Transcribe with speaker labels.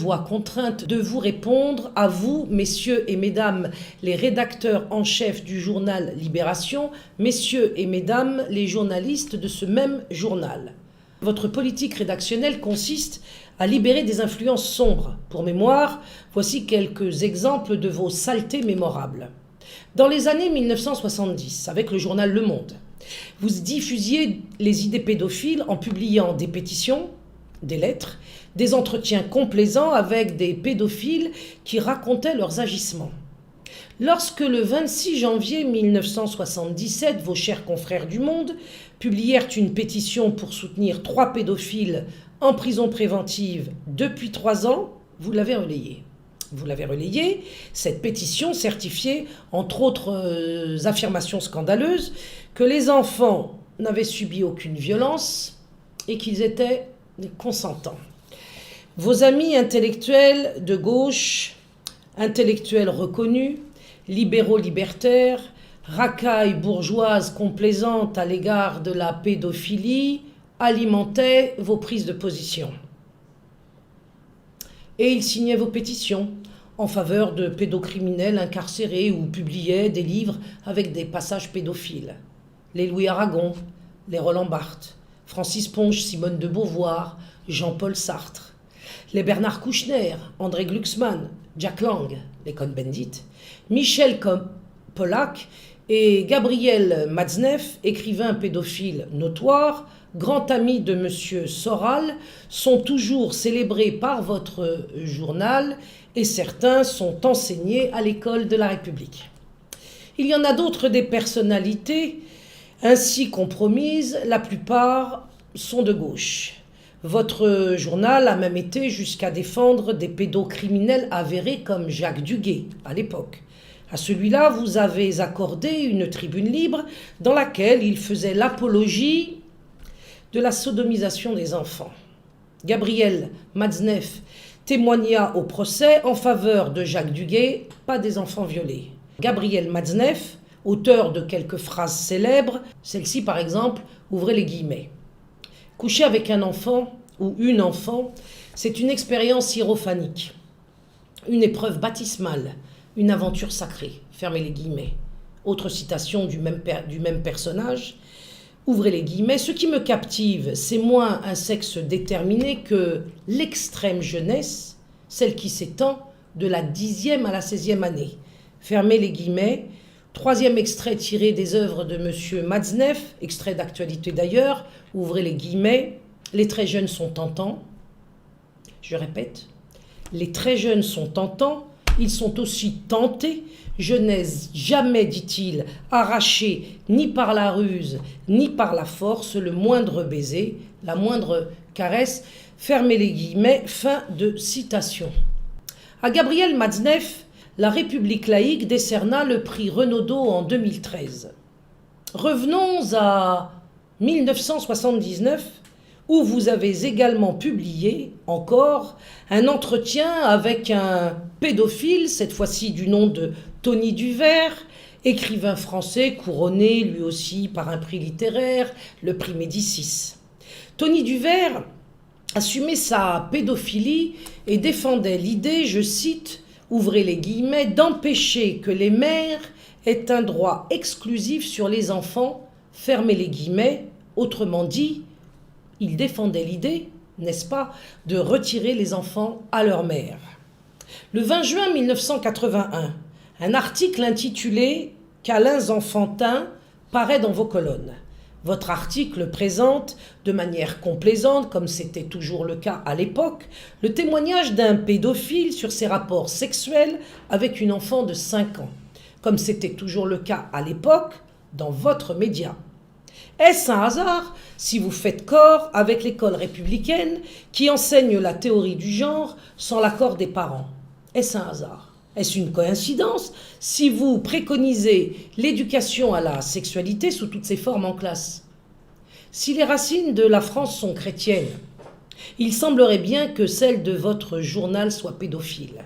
Speaker 1: vois contrainte de vous répondre, à vous, messieurs et mesdames les rédacteurs en chef du journal Libération, messieurs et mesdames les journalistes de ce même journal. Votre politique rédactionnelle consiste à libérer des influences sombres. Pour mémoire, voici quelques exemples de vos saletés mémorables. Dans les années 1970, avec le journal Le Monde, vous diffusiez les idées pédophiles en publiant des pétitions, des lettres, des entretiens complaisants avec des pédophiles qui racontaient leurs agissements. Lorsque le 26 janvier 1977, vos chers confrères du Monde publièrent une pétition pour soutenir 3 pédophiles en prison préventive depuis 3 ans, vous l'avez relayée. Vous l'avez relayée, cette pétition certifiait, entre autres affirmations scandaleuses, que les enfants n'avaient subi aucune violence et qu'ils étaient consentants. Vos amis intellectuels de gauche, intellectuels reconnus, libéraux libertaires, racailles bourgeoises complaisantes à l'égard de la pédophilie, alimentaient vos prises de position. Et ils signaient vos pétitions en faveur de pédocriminels incarcérés ou publiaient des livres avec des passages pédophiles. Les Louis Aragon, les Roland Barthes, Francis Ponge, Simone de Beauvoir, Jean-Paul Sartre, les Bernard Kouchner, André Glucksmann, Jack Lang, les Cohn-Bendit, Michel Pollack et Gabriel Matzneff, écrivain pédophile notoire, grand ami de M. Soral, sont toujours célébrés par votre journal et certains sont enseignés à l'école de la République. Il y en a d'autres des personnalités ainsi compromises, la plupart sont de gauche. Votre journal a même été jusqu'à défendre des pédocriminels avérés comme Jacques Duguay à l'époque. À celui-là, vous avez accordé une tribune libre dans laquelle il faisait l'apologie de la sodomisation des enfants. Gabriel Matzneff témoigna au procès en faveur de Jacques Duguay, pas des enfants violés. Gabriel Matzneff, auteur de quelques phrases célèbres, celle-ci par exemple, ouvrez les guillemets. Coucher avec un enfant ou une enfant, c'est une expérience hiérophanique, une épreuve baptismale, une aventure sacrée, fermez les guillemets. Autre citation du même personnage, ouvrez les guillemets, ce qui me captive, c'est moins un sexe déterminé que l'extrême jeunesse, celle qui s'étend de la 10e à la 16e année. Fermez les guillemets. 3e extrait tiré des œuvres de M. Matzneff, extrait d'actualité d'ailleurs, ouvrez les guillemets, les très jeunes sont tentants. Je répète, les très jeunes sont tentants, ils sont aussi tentés. Je n'ai jamais, dit-il, arraché ni par la ruse, ni par la force le moindre baiser, la moindre caresse. Fermez les guillemets, fin de citation. À Gabriel Matzneff, la République laïque décerna le prix Renaudot en 2013. Revenons à 1979, où vous avez également publié, encore, un entretien avec un pédophile, cette fois-ci du nom de Tony Duvert, écrivain français couronné lui aussi par un prix littéraire, le prix Médicis. Tony Duvert assumait sa pédophilie et défendait l'idée, je cite, ouvrez les guillemets, d'empêcher que les mères aient un droit exclusif sur les enfants, fermez les guillemets, autrement dit, il défendait l'idée, n'est-ce pas, de retirer les enfants à leur mère. Le 20 juin 1981, un article intitulé « Câlins enfantins » paraît dans vos colonnes. Votre article présente, de manière complaisante, comme c'était toujours le cas à l'époque, le témoignage d'un pédophile sur ses rapports sexuels avec une enfant de 5 ans, comme c'était toujours le cas à l'époque dans votre média. Est-ce un hasard si vous faites corps avec l'école républicaine qui enseigne la théorie du genre sans l'accord des parents? Est-ce un hasard? Est-ce une coïncidence si vous préconisez l'éducation à la sexualité sous toutes ses formes en classe? Si les racines de la France sont chrétiennes, il semblerait bien que celles de votre journal soient pédophiles.